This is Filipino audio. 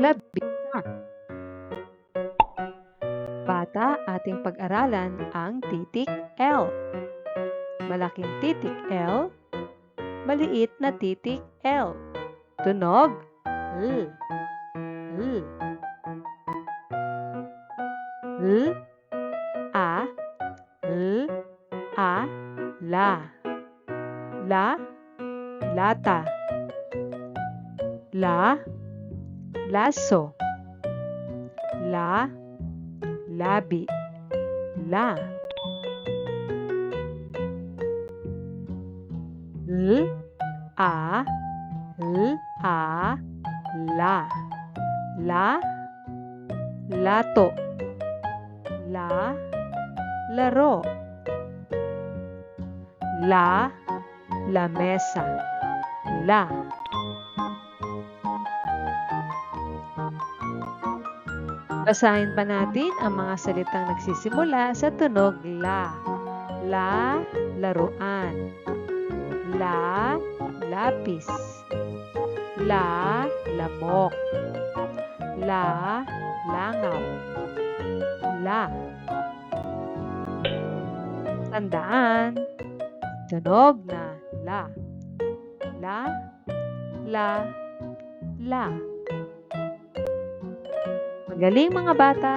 labita. Bata, ating pag-aralan ang titik L. Malaking titik L, maliit na titik L. Tunog L. L. L. A. L. A. La. La. Lata. La. Laso. La. Labi. La. L. A. L. A. La. La. Lato. La. Laro. La. Lamesa. La. Basahin pa natin ang mga salitang nagsisimula sa tunog la. La. Laruan. La. Lapis. La. Lamok. La. Langaw. La. Tandaan, tunog na la. La. La. La. Magaling mga bata!